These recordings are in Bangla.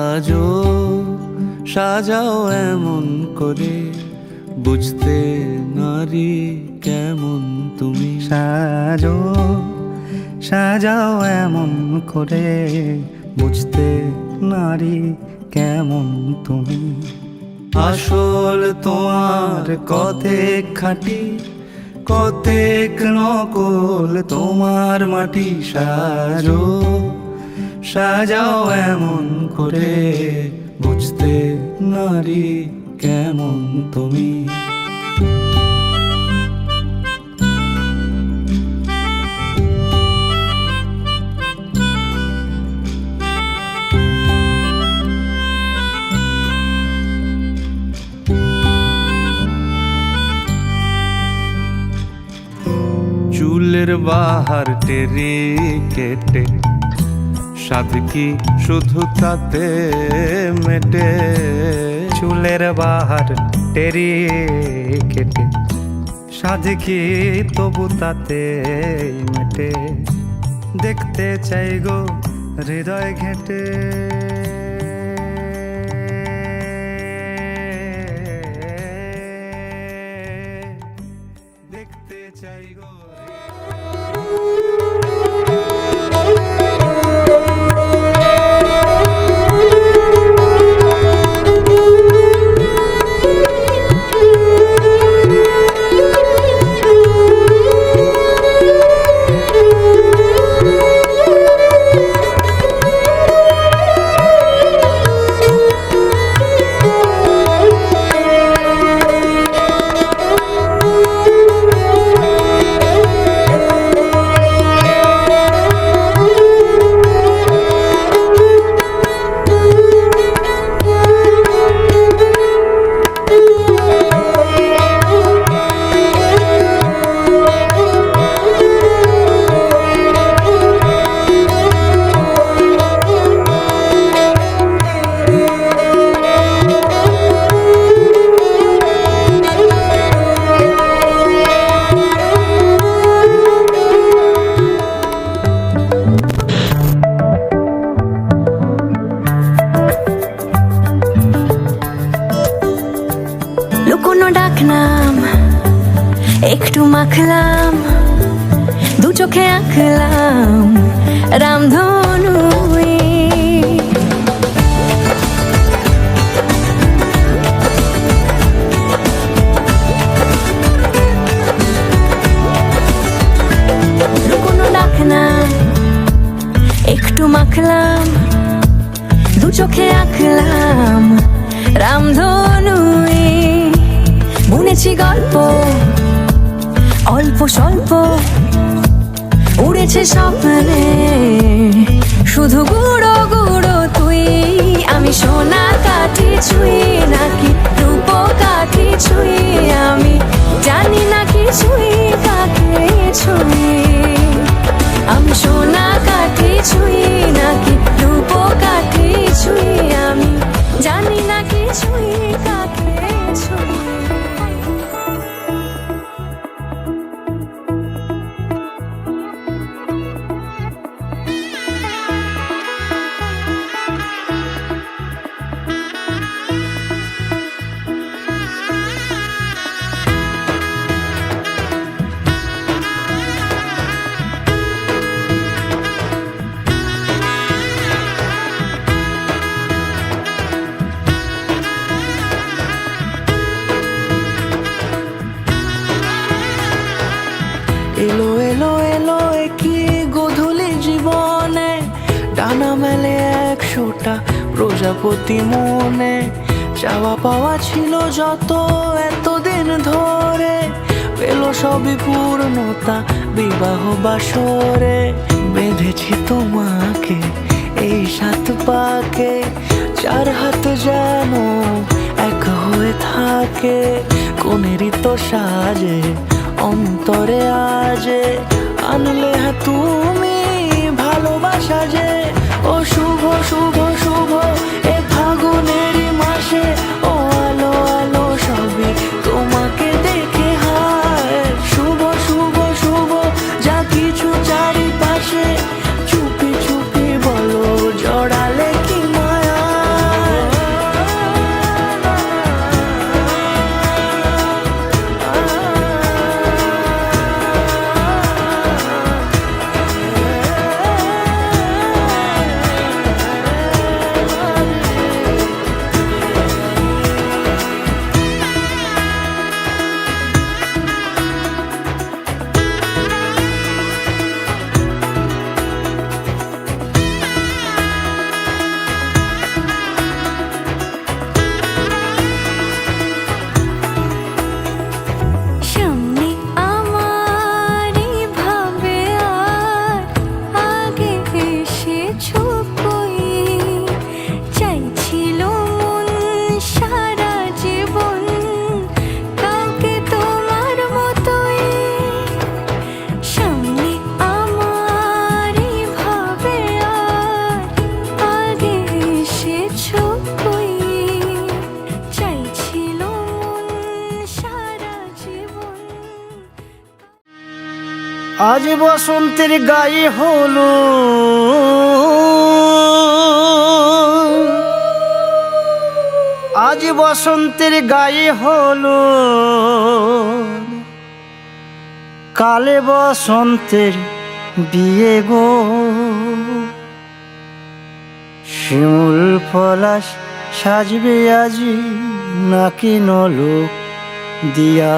সাজো সাজাও এমন করে, বুঝতে নারী কেমন তুমি। সাজো সাজাও এমন করে, বুঝতে নারী কেমন তুমি। আসল তোমার কতেক খাঁটি, কতেক নকল তোমার মাটি। সাজো সাজাও এমন করে, বুঝতে নারী কেমন তুমি। চুলের বাহার টেরি কেটে, সাধ কি শুধু তাতে মেটে। চুলের বাহার টেরি কেটে, সাধ কি তবু তাতে মেটে। দেখতে চাই গো হৃদয় ঘেঁটে, দেখতে চাই গো। লুকোনো ডাকনাম একটু মাখলাম, দু চোখে আঁকলাম রামধনু। লুকোনো ডাকনাম একটু মাখলাম, দু চোখে আঁকলাম রামধনু। বুনেছি গল্প অল্প স্বল্প, উড়েছে স্বপ্নে শুধু গুঁড়ো গুঁড়ো তুই। আমি সোনা কাঠি ছুঁই নাকি রূপ কাঠি ছুঁই, আমি জানি না কিছুই কাকে ছুঁই। আমি সোনা কাঠি ছুঁই নাকি রূপ কাঠি ছুঁই, আমি জানি না কিছুই কাকে ছুঁই। এলো এলো এলো কি গোধূলি জীবনে, ডানা মেলে 100টা প্রজাপতি মনে। চাওয়া পাওয়া ছিল যত এতদিন ধরে, পেল সবই পূর্ণতা বিবাহ বাসরে। বেঁধেছি তোমাকে এই 7 পাকে, 4 হাত যেন এক হয়ে থাকে। কোনেরই তো সাজে অন্তরে আজে, আনলে হ্যাঁ তুমি ভালোবাসা যে। ও শুভ শুভ শুভ এ ফাগুনেরই মাসে, ও আলো আলো সবই তোমাকে দেখে হায়। শুভ শুভ শুভ যা কিছু চারিপাশে, চুপি চুপি বলো জড়ালে কি মায়া। আজ বসন্তের গায়ে হলো আজ বসন্তের গায়ে হলো কালে বসন্তের বিয়ে গো শিমুল পলাশ সাজবে আজি নাকি নলোক দিয়া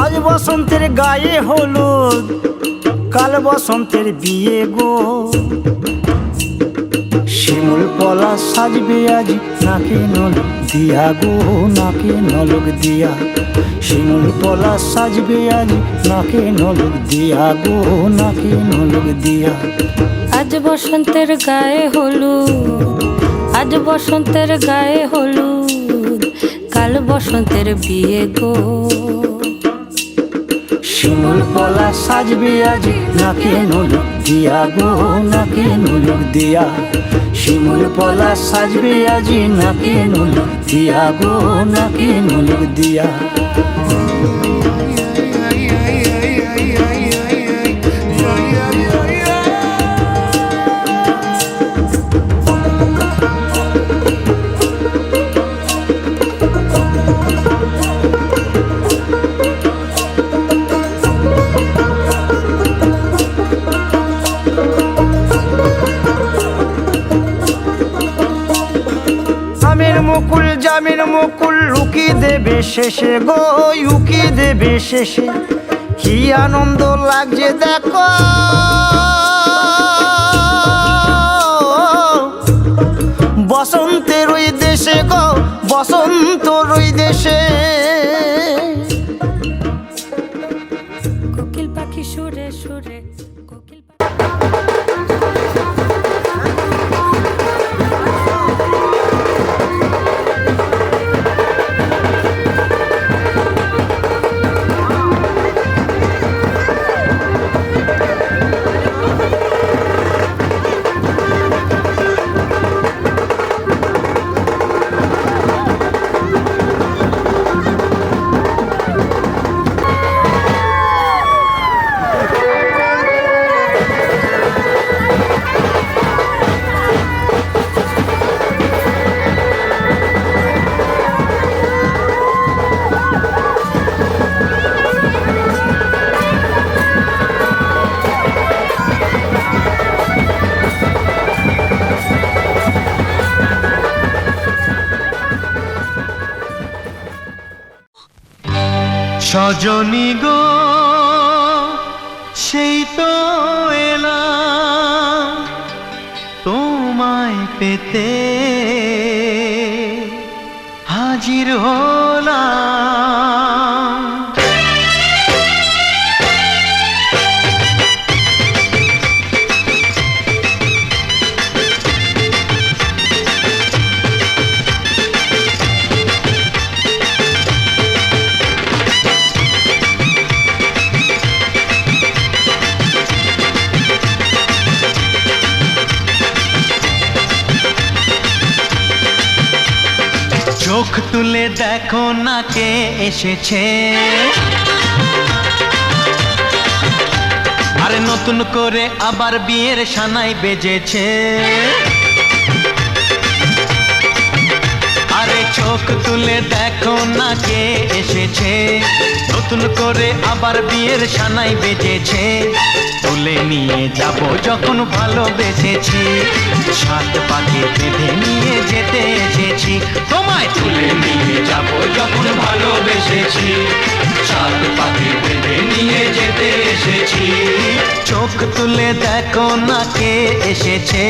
আজ বসন্তের গায়ে হলুদ কাল বসন্তের বিয়ে গো শিমুল পলাশ সাজবে আজ নাকে নলক দিয়া গো নাকে নলক দিয়া শিমুল পলাশ সাজবে আজ নাকে নলক দিয়া গো নাকে নলক দিয়া আজ বসন্তের গায়ে হলুদ আজ বসন্তের গায়ে হলুদ কাল বসন্তের বিয়ে গো শিমুল পলাশ সাজবে আজ নাকে নলক দিয়া গো নাকে নলক দিয়া শিমুল পলাশ সাজবে আজ নাকে নলক দিয়া গো নাকে নলক দিয়া মুকুল জামিন মুকুল লুকি দেবে শেষে গো উকি দেবে শেষে কি আনন্দ লাগছে দেখো বসন্তের ওই দেশে গো বসন্তর ওই দেশে কোকিল পাখি সুরে সুরে কোকিল সজনী গো সেই তো এলাম তোমায় পেতে হাজির হলাম চোখ তুলে দেখো না কে এসেছে আরে নতুন করে আবার বিয়ের সানাই বেজেছে আরে চোখ তুলে দেখো না কে এসেছে নতুন করে আবার বিয়ের সানাই বেজেছে তুলে নিয়ে যাব যখন ভালোবেসেছি সাত পাকে বেঁধে নিয়ে যেতে এসেছি তোমায় তুলে নিয়ে যাব যখন ভালোবেসেছি সাত পাকে বেঁধে নিয়ে যেতে এসেছি চোখ তুলে দেখো না কে এসেছে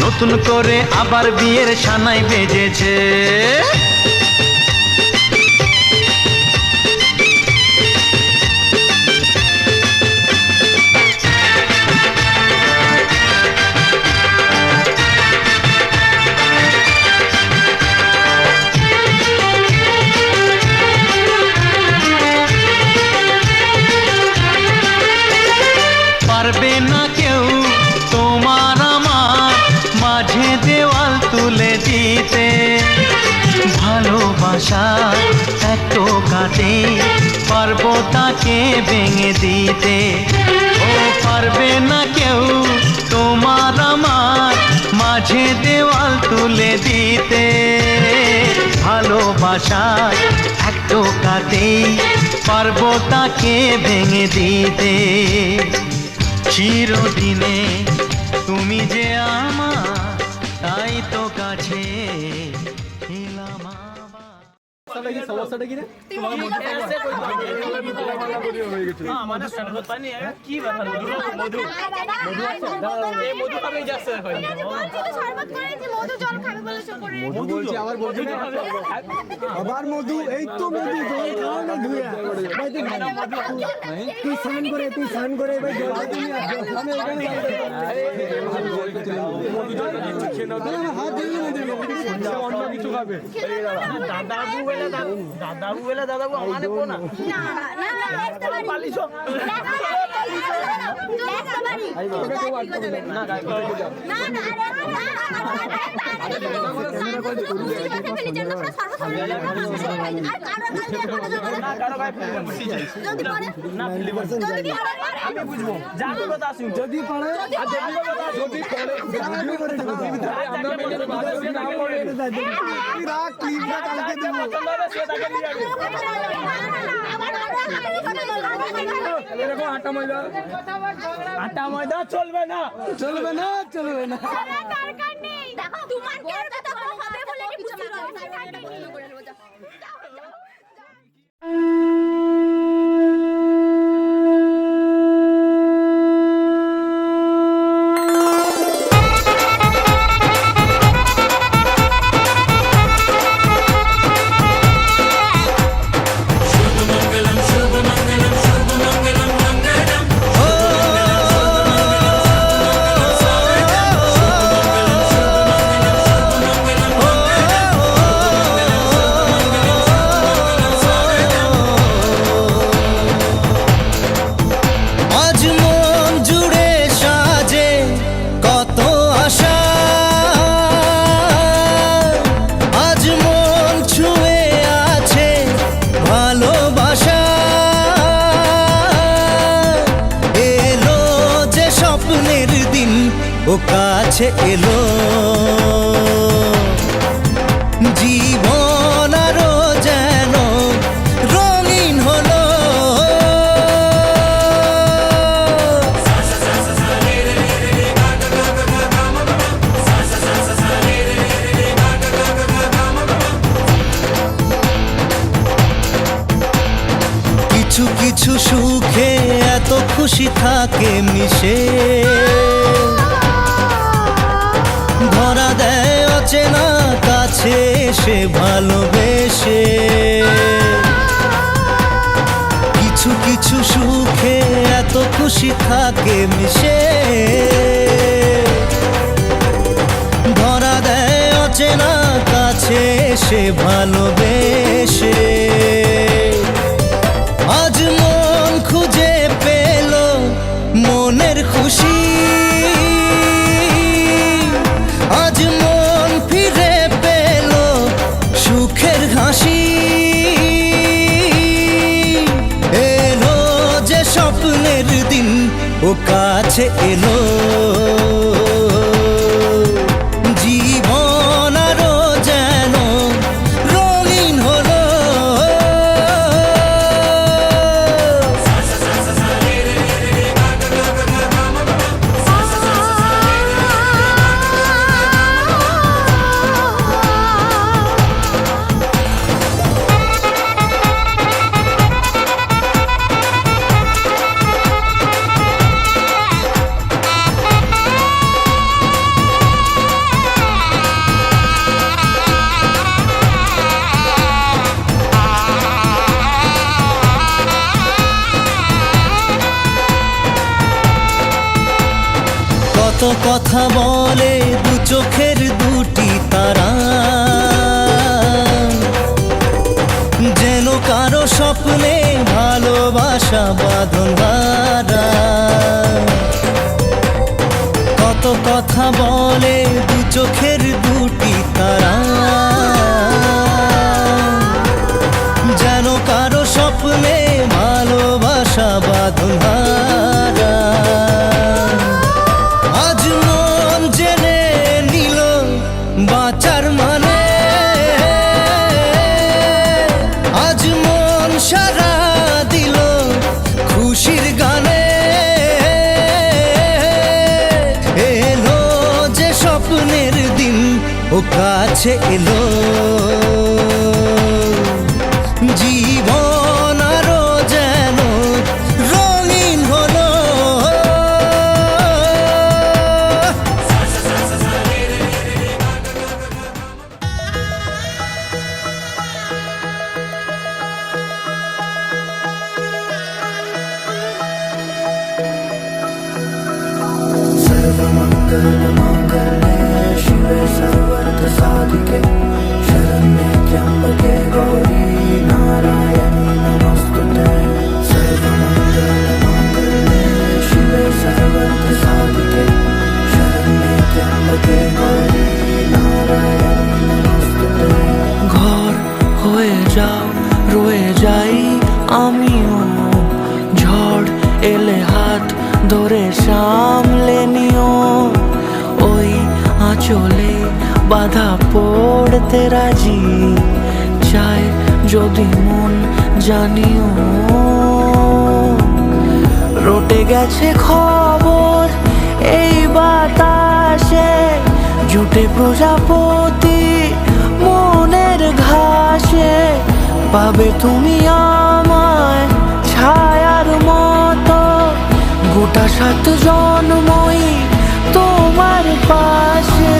নতুন করে আবার বিয়ের সানাই বেজেছে পারবে না কেউ ভালোবাসা এক টোকাতে পারবো তাকে ভেঙে দিতে। ও পারবে না কেউ তোমার আমার মাঝে দেওয়াল তুলে দিতে। ভালোবাসা এক টোকাতেই পারবো তাকে ভেঙে দিতে। চিরদিনে তুমি যে আমার, তাই তো কাছে এলাম আবার। সমস্যাটা কি রে? আমাদের সর্বত পানি কি ব্যাপার? মধু মধু এই মধু খাবে যাচ্ছে এখন। শরবত করেছি, মধু জল খাবে বলে সব করে। মধু বলছি আবার বলছি আবার মধু, এই তো মধু জল খাও না ধুয়া ভাই। তুই স্নান করে ভাই জল নিয়ে আস। আমি এখানে হাত দিয়ে অন্য কিছু খাবে। দাদাবু বলে দাদাবু বলে দাদাবু আমানে কোন না না না দেখতে পারি পালিছো দেখতে পারি না গায় না না কারো গায় আমি বুঝবো জানি কথা শুন যদি পারে আর যদি পারে আমরা না পড়ে রাখ ক্লিপটা কালকে দেব। এরকম আটা ময়দা চলবে না। দরকার নেই, দেখো তোমার কি কথা হবে বলে কিছু কাছে এলো জীবন আরো যেন রঙিন হলো। কিছু কিছু সুখে এত খুশি থাকে মিশে, ধরা দেয় অচেনা কাছে সে ভালোবেসে। কিছু কিছু সুখে এত খুশি থাকে মিশে, ধরা দেয় অচেনা কাছে সে ভালোবেসে। আজ মন খুঁজে পেল মনের খুশি, আজ মন ফিরে পেল সুখের হাসি। এলো যে স্বপ্নের দিন ও কাছে এলো, জীবন আরো যেন রঙিন হলো। কত কথা বলে দু চোখের দুটি তারা, যেন কারো স্বপ্নে ভালোবাসা বাঁধন হারা। কত কথা বলে দু চোখের দুটি তারা, স্বপ্নে ভালোবাসা বাঁধন হারা। আজ মন জেনে নিল বাঁচার মানে, আজ মন সারা দিল খুশির গানে। এলো যে স্বপ্নের দিন ও কাছে এলো, জীবন আরো যেন রঙিন হলো। सर्वमङ्गलमाङ्गल्ये शिवे सर्वार्थसाधिके शरण्ये त्र्यम्बके गौरी नारायणी नमोस्तुते। सर्वमङ्गलमाङ्गल्ये शिवे सर्वार्थसाधिके शरण्ये त्र्यम्बके गौरी नारायणी नमोस्तुते। ঘর হয়ে যাও রয়ে যাই আমিও, ঝড় এলে হাত ধরে সামলে নিও। ওই আঁচলে বাধা পড়তে রাজি, চায় যদি মন জানিও। রটে গেছে খবর এই বাতাসে, জুটে প্রজাপতি মনের ঘাসে। পাবে তুমি আমায় ছায়ার মতো, গোটা 7 জন্মই তোমার পাশে।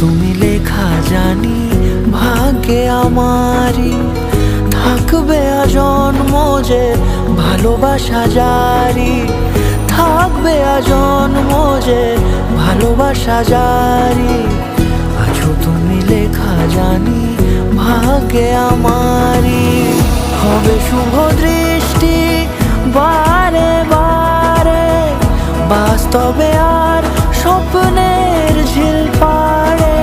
তুমি লেখা জানি ভাগ্যে আমারই, থাকবে আজন্ম যে ভালোবাসা জারি। থাকবে আজন্ম যে ভালোবাসা জারি। আছো তুমি লেখা জানি ভাগ্যে আমারই। হবে শুভ দৃষ্টি বারে বারে, বাস্তবে আর স্বপ্নের ঝিল পাড়ে।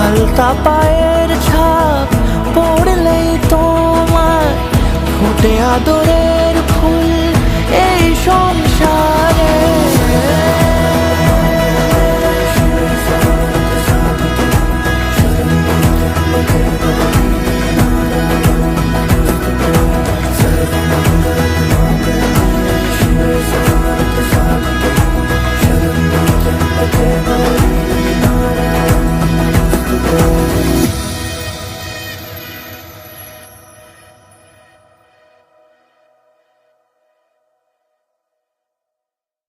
আলতা পায়ের ছাপ পড়লেই তোমার ফোটে আদরে